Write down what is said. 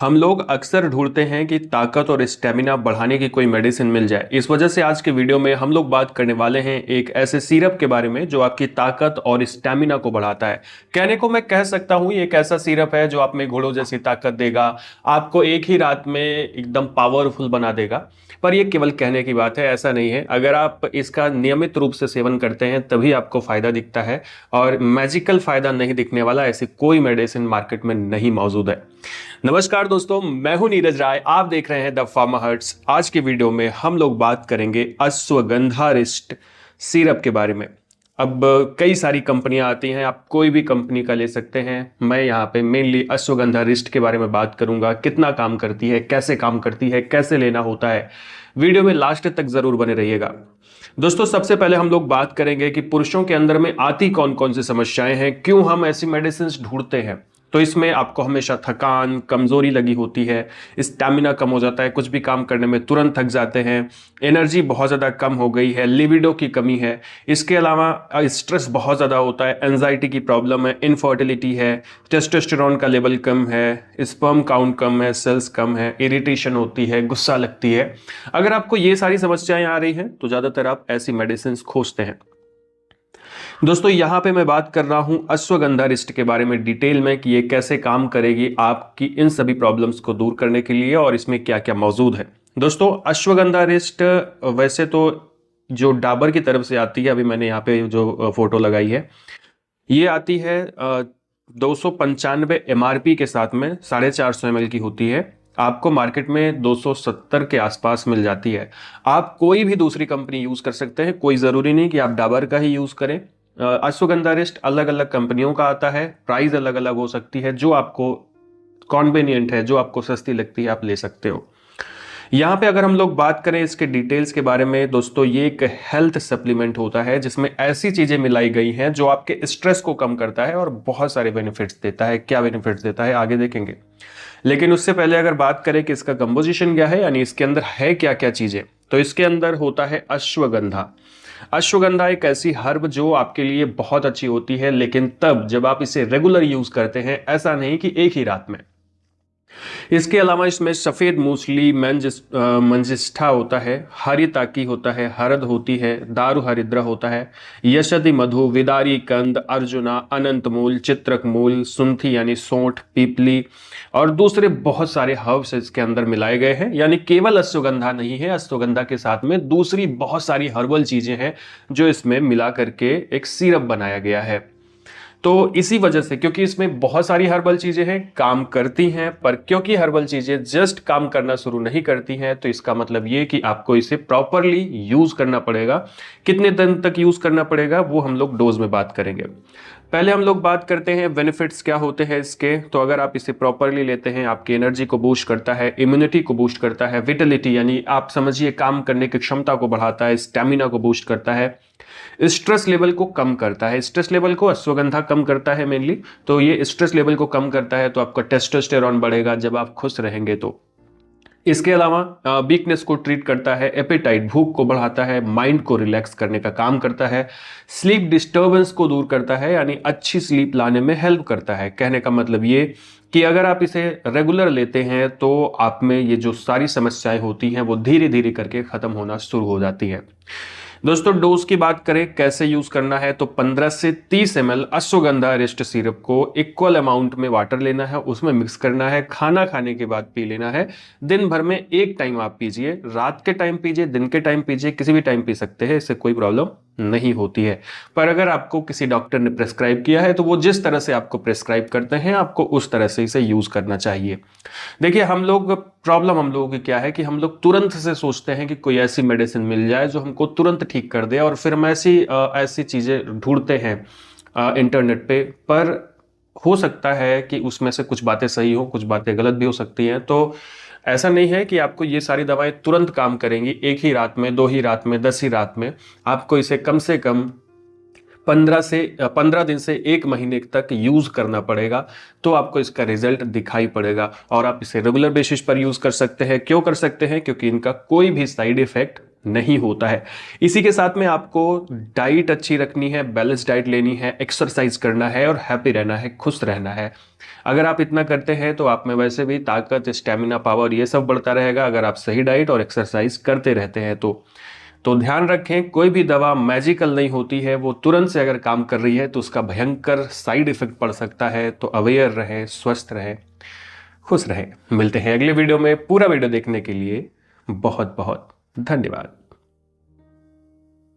हम लोग अक्सर ढूंढते हैं कि ताकत और स्टेमिना बढ़ाने की कोई मेडिसिन मिल जाए। इस वजह से आज के वीडियो में हम लोग बात करने वाले हैं एक ऐसे सिरप के बारे में जो आपकी ताकत और स्टेमिना को बढ़ाता है। कहने को मैं कह सकता हूं ये एक ऐसा सिरप है जो आप में घोड़ों जैसी ताकत देगा, आपको एक ही रात में एकदम पावरफुल बना देगा। पर ये केवल कहने की बात है, ऐसा नहीं है। अगर आप इसका नियमित रूप से सेवन करते हैं तभी आपको फायदा दिखता है, और मैजिकल फायदा नहीं दिखने वाला ऐसी कोई मेडिसिन मार्केट में नहीं मौजूद है। नमस्कार दोस्तों, मैं हूं नीरज राय, आप देख रहे हैं द फार्मा हर्ट्स। आज के वीडियो में हम लोग बात करेंगे अश्वगंधा रिस्ट सिरप के बारे में। अब कई सारी कंपनियां आती हैं, आप कोई भी कंपनी का ले सकते हैं। मैं यहाँ पे मेनली अश्वगंधा रिस्ट के बारे में बात करूंगा, कितना काम करती है, कैसे काम करती है, कैसे लेना होता है। वीडियो में लास्ट तक जरूर बने रहिएगा। दोस्तों, सबसे पहले हम लोग बात करेंगे कि पुरुषों के अंदर में आती कौन कौन सी समस्याएं हैं, क्यों हम ऐसी मेडिसिन ढूंढते हैं। तो इसमें आपको हमेशा थकान, कमजोरी लगी होती है, स्टैमिना कम हो जाता है, कुछ भी काम करने में तुरंत थक जाते हैं, एनर्जी बहुत ज़्यादा कम हो गई है, लिबिडो की कमी है। इसके अलावा स्ट्रेस बहुत ज़्यादा होता है, एंजाइटी की प्रॉब्लम है, इनफर्टिलिटी है, टेस्टोस्टेरोन का लेवल कम है, स्पर्म काउंट कम है, सेल्स कम है, इरिटेशन होती है, गुस्सा लगती है। अगर आपको ये सारी समस्याएं आ रही हैं तो ज़्यादातर आप ऐसी मेडिसिन खोजते हैं। दोस्तों, यहां पे मैं बात कर रहा हूं अश्वगंधा रिस्ट के बारे में डिटेल में कि ये कैसे काम करेगी आपकी इन सभी प्रॉब्लम्स को दूर करने के लिए, और इसमें क्या क्या मौजूद है। दोस्तों, अश्वगंधा रिस्ट वैसे तो जो डाबर की तरफ से आती है, अभी मैंने यहाँ पे जो फोटो लगाई है, ये आती है 295 MRP के साथ में 450 ml की होती है। आपको मार्केट में 270 के आसपास मिल जाती है। आप कोई भी दूसरी कंपनी यूज कर सकते हैं, कोई जरूरी नहीं कि आप डाबर का ही यूज करें। अश्वगंधा रिस्ट अलग अलग कंपनियों का आता है, प्राइस अलग अलग हो सकती है। जो आपको कॉन्वेनियंट है, जो आपको सस्ती लगती है, आप ले सकते हो। यहाँ पे अगर हम लोग बात करें इसके डिटेल्स के बारे में, दोस्तों ये एक हेल्थ सप्लीमेंट होता है जिसमें ऐसी चीजें मिलाई गई हैं जो आपके स्ट्रेस को कम करता है और बहुत सारे बेनिफिट्स देता है। क्या बेनिफिट्स देता है आगे देखेंगे, लेकिन उससे पहले अगर बात करें कि इसका कंपोजिशन क्या है, यानी इसके अंदर है क्या क्या चीजें, तो इसके अंदर होता है अश्वगंधा। अश्वगंधा एक ऐसी हर्ब जो आपके लिए बहुत अच्छी होती है, लेकिन तब जब आप इसे रेगुलर यूज करते हैं, ऐसा नहीं कि एक ही रात में। इसके अलावा इसमें सफेद मूसली, मंजिष्ठा होता है, हरी ताकी होता है, हरद होती है, दारू हरिद्रा होता है, यशति मधु, विदारी कंद, अर्जुना, अनंत मूल, चित्रक मूल, सुंठी यानी सोंठ, पीपली और दूसरे बहुत सारे हर्ब्स इसके अंदर मिलाए गए हैं। यानी केवल अश्वगंधा नहीं है, अश्वगंधा के साथ में दूसरी बहुत सारी हर्बल चीजें हैं जो इसमें मिला करके एक सिरप बनाया गया है। तो इसी वजह से, क्योंकि इसमें बहुत सारी हर्बल चीजें हैं, काम करती हैं, पर क्योंकि हर्बल चीजें जस्ट काम करना शुरू नहीं करती हैं, तो इसका मतलब ये कि आपको इसे प्रॉपरली यूज करना पड़ेगा। कितने दिन तक यूज करना पड़ेगा वो हम लोग डोज में बात करेंगे। पहले हम लोग बात करते हैं बेनिफिट्स क्या होते हैं इसके। तो अगर आप इसे प्रॉपरली लेते हैं, आपकी एनर्जी को बूस्ट करता है, इम्यूनिटी को बूस्ट करता है, विटलिटी यानी आप समझिए काम करने की क्षमता को बढ़ाता है, स्टेमिना को बूस्ट करता है, स्ट्रेस लेवल को कम करता है। स्ट्रेस लेवल को अश्वगंधा कम करता है मेनली, तो ये स्ट्रेस लेवल को कम करता है, तो आपका टेस्टोस्टेरॉन बढ़ेगा जब आप खुश रहेंगे। तो इसके अलावा वीकनेस को ट्रीट करता है, एपेटाइट भूख को बढ़ाता है, माइंड को रिलैक्स करने का काम करता है, स्लीप डिस्टर्बेंस को दूर करता है, यानी अच्छी स्लीप लाने में हेल्प करता है। कहने का मतलब ये कि अगर आप इसे रेगुलर लेते हैं तो आप में ये जो सारी समस्याएं होती हैं वो धीरे धीरे करके खत्म होना शुरू हो जाती है। दोस्तों, डोज की बात करें कैसे यूज करना है, तो 15 से 30 ml अश्वगंधा रिस्ट सिरप को इक्वल अमाउंट में वाटर लेना है, उसमें मिक्स करना है, खाना खाने के बाद पी लेना है। दिन भर में एक टाइम आप पीजिए, रात के टाइम पीजिए, दिन के टाइम पीजिए, किसी भी टाइम पी सकते हैं, इससे कोई प्रॉब्लम नहीं होती है। पर अगर आपको किसी डॉक्टर ने प्रेस्क्राइब किया है तो वो जिस तरह से आपको प्रेस्क्राइब करते हैं, आपको उस तरह से इसे यूज करना चाहिए। देखिए, हम लोगों की क्या है कि हम लोग तुरंत से सोचते हैं कि कोई ऐसी मेडिसिन मिल जाए जो हमको तुरंत ठीक कर दे, और फिर हम ऐसी चीजें ढूंढते हैं इंटरनेट पे। पर हो सकता है कि उसमें से कुछ बातें सही हो, कुछ बातें गलत भी हो सकती हैं। तो ऐसा नहीं है कि आपको ये सारी दवाएं तुरंत काम करेंगी, एक ही रात में, दो ही रात में, 10 ही रात में। आपको इसे कम से कम 15 दिन से 1 महीने तक यूज करना पड़ेगा, तो आपको इसका रिजल्ट दिखाई पड़ेगा। और आप इसे रेगुलर बेसिस पर यूज कर सकते हैं। क्यों कर सकते हैं? क्योंकि इनका कोई भी साइड इफेक्ट नहीं होता है। इसी के साथ में आपको डाइट अच्छी रखनी है, बैलेंस डाइट लेनी है, एक्सरसाइज करना है और हैप्पी रहना है, खुश रहना है। अगर आप इतना करते हैं तो आप में वैसे भी ताकत, स्टेमिना, पावर ये सब बढ़ता रहेगा, अगर आप सही डाइट और एक्सरसाइज करते रहते हैं तो ध्यान रखें, कोई भी दवा मैजिकल नहीं होती है। वो तुरंत से अगर काम कर रही है तो उसका भयंकर साइड इफेक्ट पड़ सकता है। तो अवेयर रहें, स्वस्थ रहें, खुश रहें। मिलते हैं अगले वीडियो में। पूरा वीडियो देखने के लिए बहुत बहुत धन्यवाद।